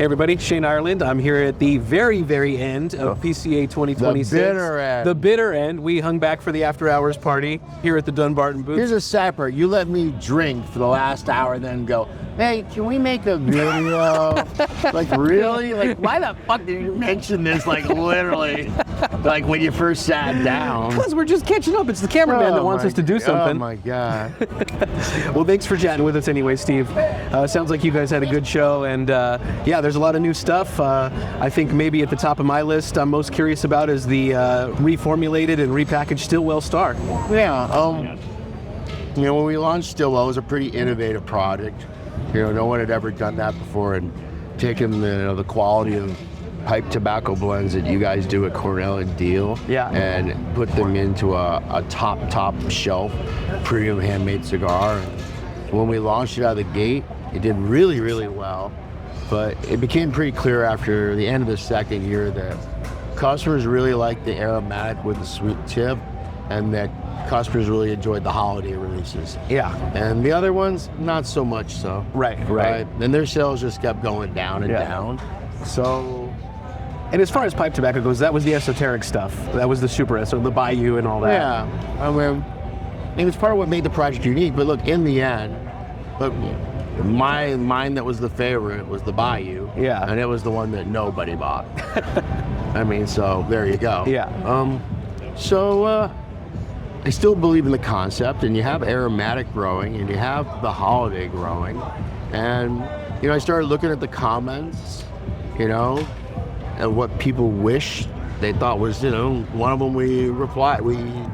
Hey everybody, Shane Ireland. I'm here at the very, very end of PCA 2026. The bitter end. The bitter end. We hung back for the after hours party here at the Dunbarton booth. Here's a separate. You let me drink for the last hour and then go, hey, can we make a video? Like, really? Like, why the fuck did you mention this, like, literally? Like, when you first sat down? Because we're just catching up. It's the cameraman that wants us to do something. Oh, my God. Well, thanks for chatting with us anyway, Steve. Sounds like you guys had a good show, and yeah, there's a lot of new stuff. I think maybe at the top of my list I'm most curious about is the reformulated and repackaged Stillwell Star. Yeah, you know, when we launched Stillwell, it was a pretty innovative project. You know, no one had ever done that before, and taken the quality of pipe tobacco blends that you guys do at Cornell and Deal, and put them into a top shelf premium handmade cigar. When we launched it out of the gate, it did really, really well. But it became pretty clear after the end of the second year that customers really liked the aromatic with the sweet tip, and that customers really enjoyed the holiday releases. Yeah. And the other ones, not so much so. Right. And their sales just kept going down and down. So. And as far as pipe tobacco goes, that was the esoteric stuff. That was the super the Bayou and all that. Yeah. I mean, it was part of what made the project unique. But look, in the end, look, mine that was the favorite was the Bayou. Yeah. And it was the one that nobody bought. I mean, so there you go. Yeah. I still believe in the concept, and you have aromatic growing, and you have the holiday growing. And, you know, I started looking at the comments, you know, and what people wish they thought was, you know, one of them we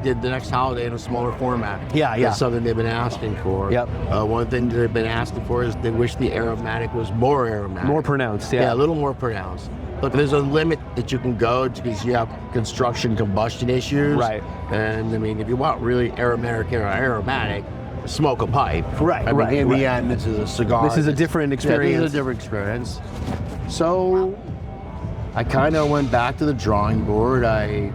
did the next holiday in a smaller format. Yeah. That's something they've been asking for. Yep. One thing they've been asking for is they wish the aromatic was more aromatic. More pronounced, Yeah, a little more pronounced. Look, there's a limit that you can go to because you have construction combustion issues. Right. And I mean, if you want really aromatic, smoke a pipe. Right, I mean, in the end, this is a cigar. This is a different experience. Yeah, this is a different experience. So I kind of went back to the drawing board. I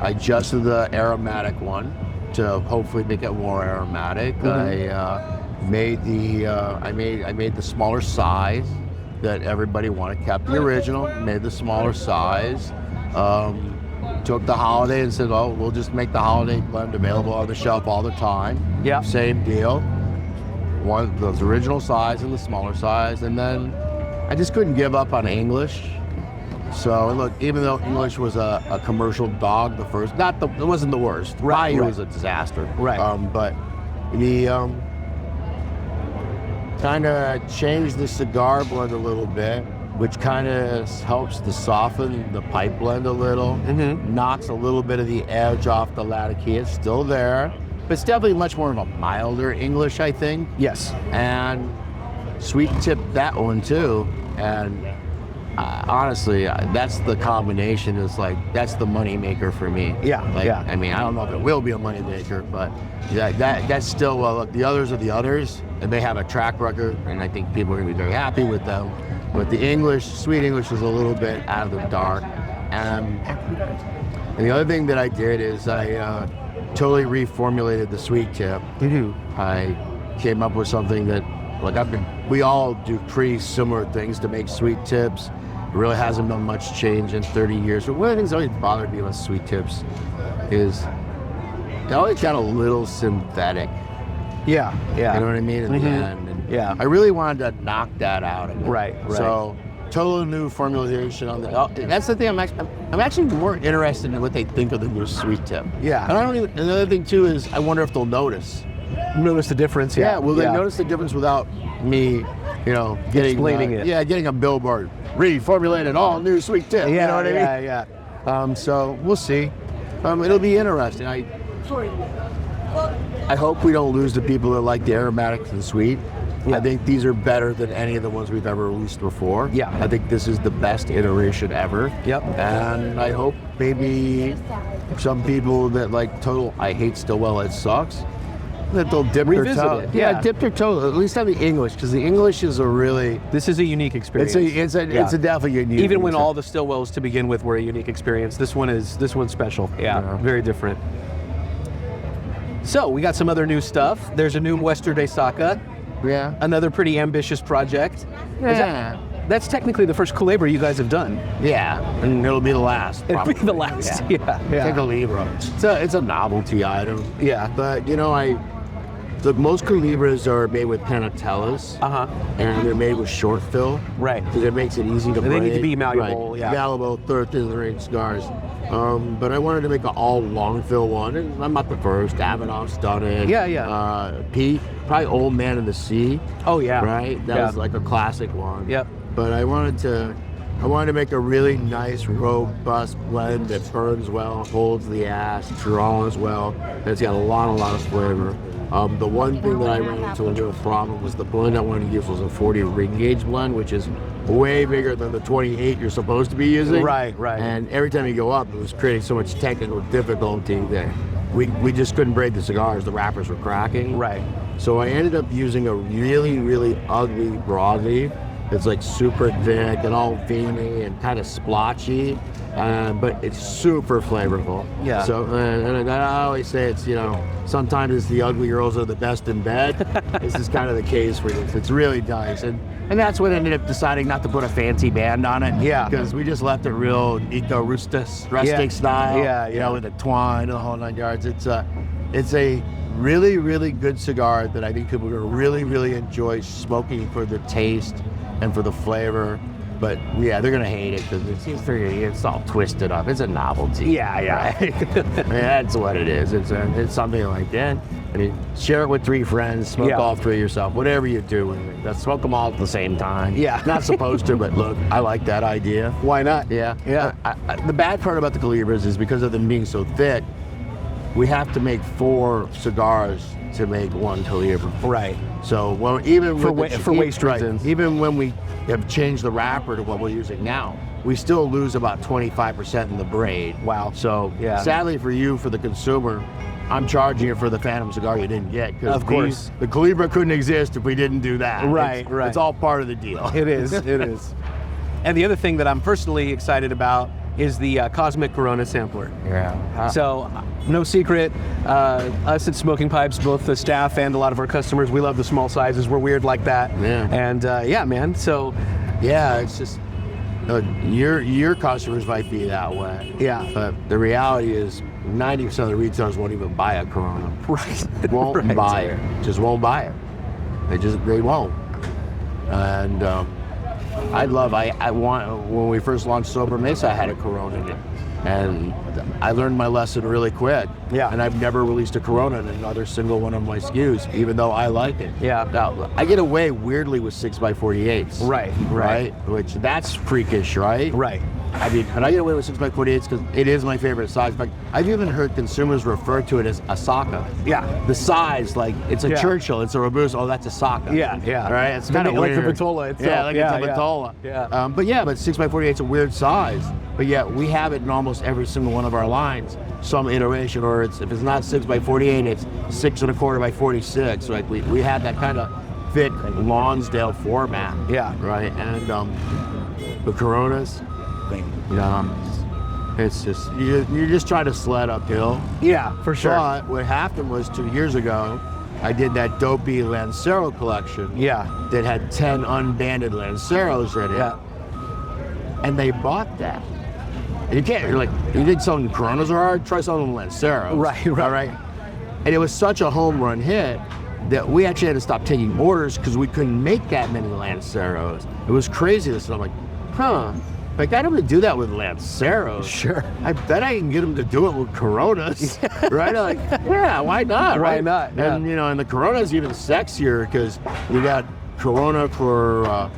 adjusted the aromatic one to hopefully make it more aromatic. Mm-hmm. I made the smaller size that everybody wanted, kept the original, made the smaller size, took the holiday and said, oh, we'll just make the holiday blend available on the shelf all the time. Yeah. Same deal. One, those original size and the smaller size, and then I just couldn't give up on English. So look, even though English was a commercial dog, it wasn't the worst. Right. It was a disaster. Right. But the kind of changed the cigar blend a little bit, which kind of helps to soften the pipe blend a little. Mm-hmm. Knocks a little bit of the edge off the Latakia. It's still there, but it's definitely much more of a milder English, I think. Yes. And sweet tip that one too. And honestly, that's the combination. Is like that's the money maker for me. Yeah. I mean, I don't know if it will be a money maker, but that's still look. The others are the others, and they have a track record, and I think people are gonna be very happy with them. But the English, sweet English, is a little bit out of the dark. And the other thing that I did is I totally reformulated the sweet tip. Mm-hmm. I came up with something that, we all do pretty similar things to make sweet tips. It really hasn't been much change in 30 years. But one of the things that always bothered me with sweet tips is they always got a little synthetic. Yeah. You know what I mean? At the end. And I really wanted to knock that out again. Right. So, total new formulation on that. That's the thing. I'm actually more interested in what they think of the new sweet tip. Yeah. And another thing too is I wonder if they'll notice. Notice the difference. Yeah. Will they notice the difference without me, explaining it? Yeah, getting a billboard. Reformulated all new sweet tip. Yeah, you know what I mean? Yeah. So we'll see. It'll be interesting. I hope we don't lose the people that like the aromatics and sweet. Yeah. I think these are better than any of the ones we've ever released before. Yeah. I think this is the best iteration ever. Yep. And I hope maybe some people that like total, I hate Stillwell, it sucks, that they'll dip their toe. Yeah, dip their toe, at least on the English, because the English is a really... This is a unique experience. It's a definitely unique. Even when all the Stillwells to begin with were a unique experience, this one's special. Yeah, very different. So we got some other new stuff. There's a new Yesterday Saka. Yeah. Another pretty ambitious project. Yeah. that's technically the first Culebra you guys have done. Yeah, and it'll be the last. It'll be probably. the last. Yeah. Take a Culebra. It's a novelty item. Yeah. But look, most Culebras are made with panatellas, and they're made with short fill. Right. Because it makes it easy to break. They need to be malleable. Right. Yeah. Malleable, thin range cigars. But I wanted to make an all long fill one, and I'm not the first. Davidoff's done it. Yeah. Pete, probably Old Man in the Sea. Oh yeah. Right. That was like a classic one. Yep. But I wanted to make a really nice, robust blend that burns well, holds the ash, draws well, and it's got a lot of flavor. The one thing that I ran into a little problem was the blend I wanted to use was a 40 ring gauge blend, which is way bigger than the 28 you're supposed to be using. Right. And every time you go up, it was creating so much technical difficulty that we just couldn't braid the cigars. The wrappers were cracking. Right. So I ended up using a really, really ugly broadleaf. It's like super thick and all veiny and kind of splotchy, but it's super flavorful. Yeah. So, and I always say it's, sometimes it's the ugly girls are the best in bed. This is kind of the case for this. It's really nice. And that's what ended up deciding not to put a fancy band on it. Yeah. Because we just left it real Nico rustic style. Yeah. With the twine and the whole 9 yards. It's a really, really good cigar that I think people are going to really, really enjoy smoking for the taste and for the flavor. But yeah, they're gonna hate it because it's all twisted up. It's a novelty. Yeah. That's what it is. It's something like that. I mean, share it with 3 friends, smoke all 3 yourself, whatever you do with it. Let's smoke them all at the same time. Yeah. Not supposed to, but look, I like that idea. Why not? Yeah. Yeah. The bad part about the Culebras is because of them being so thick, we have to make 4 cigars to make 1 Culebra. Right. So even for waste reasons, even when we have changed the wrapper to what we're using now, we still lose about 25% in the braid. Wow. So sadly for you, for the consumer, I'm charging you for the Phantom cigar you didn't get. Of course. The Culebra couldn't exist if we didn't do that. Right. It's all part of the deal. It is. And the other thing that I'm personally excited about is the Cosmic Corona sampler. Yeah. So, no secret, us at Smoking Pipes, both the staff and a lot of our customers, we love the small sizes. We're weird like that. Yeah. And man. So, it's just your customers might be that way. Yeah. But the reality is 90% of the retailers won't even buy a Corona. Right. Won't buy it. Just won't buy it. They won't. And when we first launched Sober Mesa, I had a Corona in it. And I learned my lesson really quick. Yeah. And I've never released a Corona in another single one of my SKUs, even though I like it. Yeah. Now, I get away weirdly with 6x48s. Right. Which that's freakish, right? Right. I mean, and I get away with 6x48s because it is my favorite size. In fact, I've even heard consumers refer to it as a Saka. Yeah. The size, like it's a Churchill, it's a Robusto. Oh, that's a Saka. Yeah. Right. It's kind of like weird. the Vitola itself. Yeah, like it's a Vitola. Yeah. But 6x48 is a weird size. But yet we have it in almost every single one of our lines, some iteration, or if it's not 6x48, it's 6 1/4 by 46. Right. We have that kind of thick Lonsdale format. Yeah. Right. And the Coronas. It's just you're just trying to sled uphill. Yeah, for sure. But what happened was 2 years ago, I did that dopey Lancero collection. Yeah. That had 10 unbanded Lanceros in it. Yeah. And they bought that. And you can't. You're like, you think selling Coronas are hard? Try selling Lanceros. Right. All right. And it was such a home run hit that we actually had to stop taking orders because we couldn't make that many Lanceros. It was crazy. So I'm like, Like, I don't do that with Lanceros. Sure. I bet I can get them to do it with Coronas. Right? I'm like, why not? Why right? not? Yeah. And, and the Corona's even sexier because you got Corona for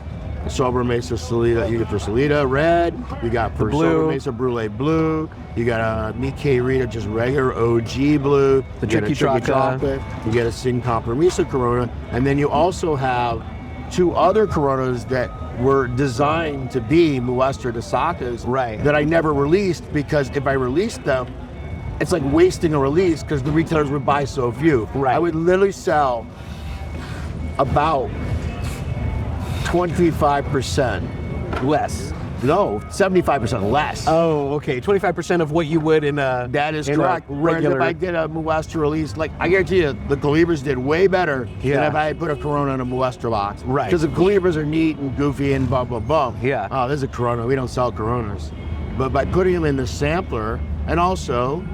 Sober Mesa Salida, you get for Salida Red, you got for Sober Mesa Brulee Blue, you got a Nikkei Rita, just regular OG Blue, the you Tricky Chocolate, you get a Sin Compromiso Corona, and then you also have 2 other Coronas that were designed to be Muestra de Sakas that I never released because if I released them, it's like wasting a release because the retailers would buy so few. Right. I would literally sell about 25% less No, 75% less. Oh, okay. 25% of what you would in a That is in correct. a Whereas regular. if I did a Moesta release, like I guarantee you, the Culebras did way better Yeah. than if I had put a Corona in a Moesta box. Right. Because the Culebras are neat and goofy and blah, blah, blah. Yeah. Oh, there's a Corona. We don't sell Coronas. But by putting them in the sampler and also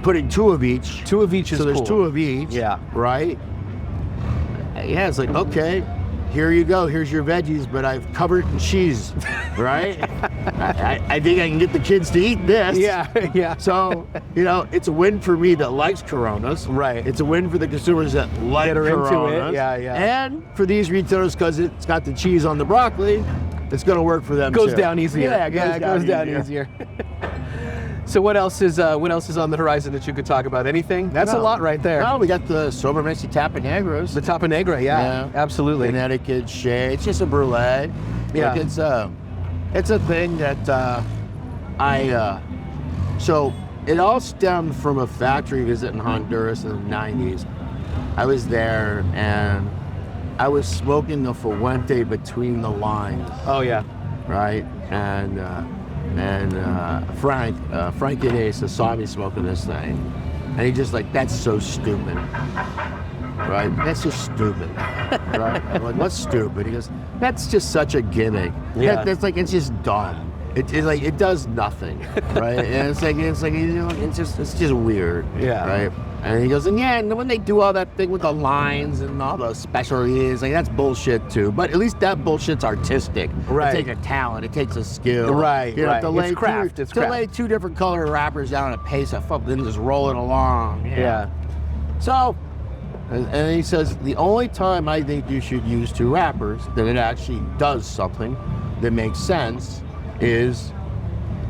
putting 2 of each. 2 of each is So there's cool. 2 of each. Yeah. Right? Yeah, it's like, okay, here you go. Here's your veggies, but I've covered it in cheese. Right? I think I can get the kids to eat this. Yeah, yeah. So, it's a win for me that likes Coronas. Right. It's a win for the consumers that like That are into it. Coronas. Yeah, yeah. And for these retailers, because it's got the cheese on the broccoli, it's going to work for them Goes too. down easier. Yeah, it goes down easier. So what else is on the horizon that you could talk about? Anything? That's a lot right there. No, we got the Sober Messy Tapanegras. The Tapanegra, yeah, absolutely. Connecticut shade. It's just a brulee. Yeah. Like it's a thing that so it all stemmed from a factory visit in Honduras in the 90s. I was there and I was smoking the Fuente between the lines, Oh yeah. right? And Frank Inesa saw me smoking this thing, and he just like, that's so stupid, right? That's just stupid, right? I'm like, what's stupid? He goes, that's just such a gimmick. Yeah. That's like, it's just done. It's like, it does nothing, right? And it's just weird, Yeah. right? And he goes, and when they do all that thing with the lines and all the specialties, like that's bullshit too. But at least that bullshit's artistic. Right. It takes a talent. It takes a skill. Right, right. To lay It's craft, Two, it's to craft. lay 2 different color wrappers down at a pace of then just roll it along. Yeah. So, and he says, the only time I think you should use 2 wrappers, that it actually does something that makes sense, is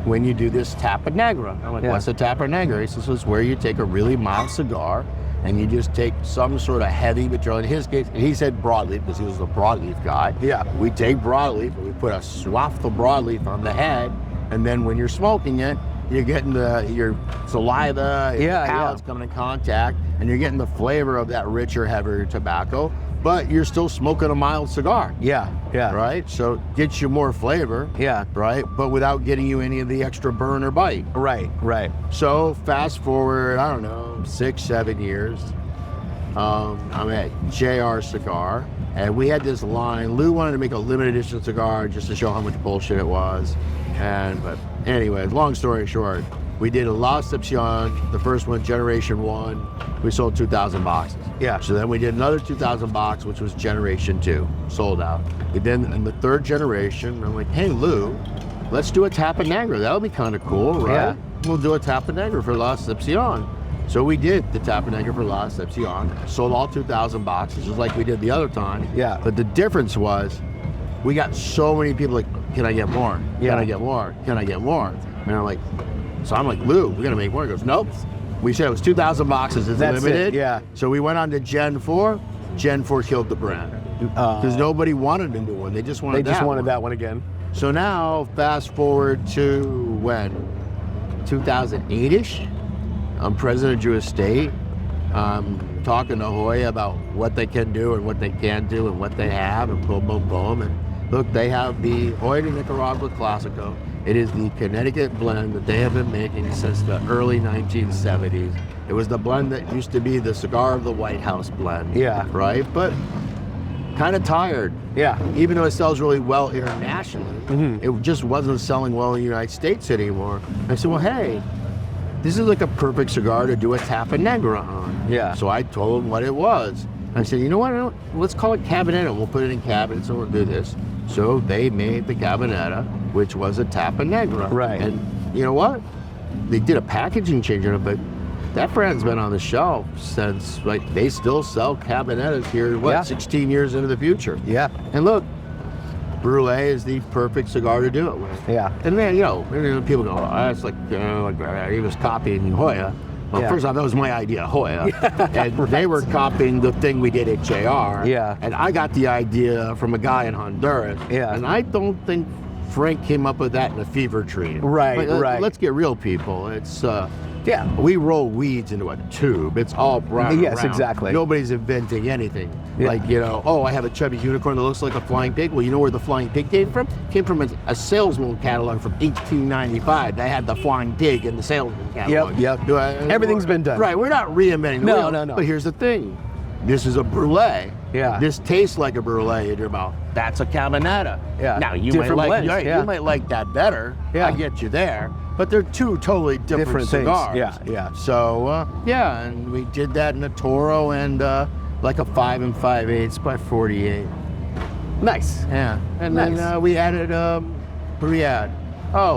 when you do this Tapanegra. I'm like, Yeah. what's a Tapanegra? He says, it's where you take a really mild cigar and you just take some sort of heavy material. In his case, he said broadleaf because he was the broadleaf guy. Yeah. We take broadleaf and we put a swath of broadleaf on the head, and then when you're smoking it, you're getting your saliva, your palate's coming in contact, and you're getting the flavor of that richer, heavier tobacco, but you're still smoking a mild cigar. Yeah, yeah. Right? So it gets you more flavor. Yeah. Right? But without getting you any of the extra burn or bite. Right, right. So fast forward, I don't know, 6, 7 years. I'm at JR Cigar, and we had this line. Lou wanted to make a limited edition cigar just to show how much bullshit it was. But anyway, long story short, we did a La Excepcion, the first one, Generation 1. We sold 2,000 boxes. Yeah. So then we did another 2,000 box, which was Generation 2, sold out. And then in the 3rd generation, I'm like, hey, Lou, let's do a Tapanegra. That'll be kind of cool, right? Yeah. We'll do a Tapanegra for La Excepcion. So we did the Tapanegra for La Excepcion, sold all 2,000 boxes, just like we did the other time. Yeah. But the difference was, we got so many people like, can I get more? Yeah. Can I get more? Can I get more? And I'm like, Lou, we're gonna make more. He goes, nope. We said it was 2,000 boxes, it's That's limited. it, yeah. So we went on to Gen 4. Gen 4 killed the brand. Because nobody wanted a new one. They just wanted that one again. So now, fast forward to when? 2008-ish? I'm president of Drew Estate. Talking to Hoya about what they can do and what they can't do and what they have, and boom, boom, boom. And look, they have the Hoya de Nicaragua Classico. It is the Connecticut blend that they have been making since the early 1970s. It was the blend that used to be the Cigar of the White House blend. Yeah. Right? But kind of tired. Yeah. Even though it sells really well internationally, it just wasn't selling well in the United States anymore. I said, well, hey, this is like a perfect cigar to do a Tapanegra on. Yeah. So I told him what it was. I said, you know what, let's call it Cabinetta. We'll put it in cabinets and we'll do this. So they made the Cabinetta, which was a Tapanegra. Right. And you know what? They did a packaging change on it, but that brand's been on the shelf since, like, they still sell Cabinettas here, Yeah. 16 years into the future. Yeah. And look, Brulee is the perfect cigar to do it with. Yeah. And man, people go, oh, that's like, he was copying Hoya. Well, Yeah. first off, that was my idea, Hoya. And they were copying the thing we did at JR. Yeah. And I got the idea from a guy in Honduras. Yeah. And I don't think Frank came up with that in a fever dream. Right, But, right. Let's get real, people. It's Yeah. we roll weeds into a tube. It's all brown. Yes, around. exactly. Nobody's inventing anything. Yeah. Like, oh, I have a chubby unicorn that looks like a flying pig. Well, you know where the flying pig came from? Came from a salesman catalog from 1895. They had the flying pig in the salesman catalog. Yep. Everything's been done. Right, we're not reinventing the No, wheel. no. But here's the thing. This is a brulee. Yeah. This tastes like a brulee in your mouth. That's a caminetta. Yeah. Now you Different might like blends, yeah. you might like that better. Yeah. I get you there. But they're two totally different things. cigars. Yeah. So yeah, and we did that in a Toro and like a 5 5/8 by 48. Nice. Yeah. And Nice. then we added Briad.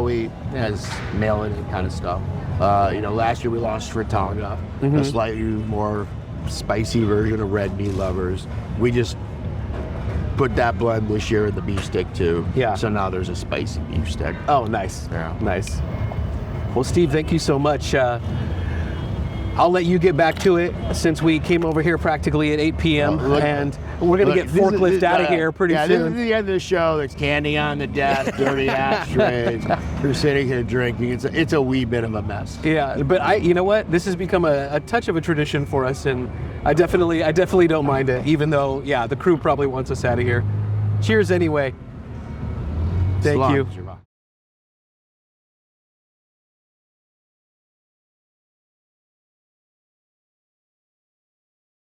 We has mailing and kind of stuff. Last year we launched Fritanga, a slightly more spicy version of Red Meat Lovers. We just put that blend this year in the beef stick too. Yeah. So now there's a spicy beef stick. Oh, nice. Yeah. Nice. Well, Steve, thank you so much. I'll let you get back to it since we came over here practically at 8 p.m. Look, and we're going to get forklift out of here pretty This soon. is the end of the show. There's candy on the desk, dirty ashtrays. We're sitting here drinking. It's a wee bit of a mess. Yeah, but you know what? This has become a touch of a tradition for us, and I definitely don't mind it, even though, yeah, the crew probably wants us out of here. Cheers anyway. Thank you. Cilantro.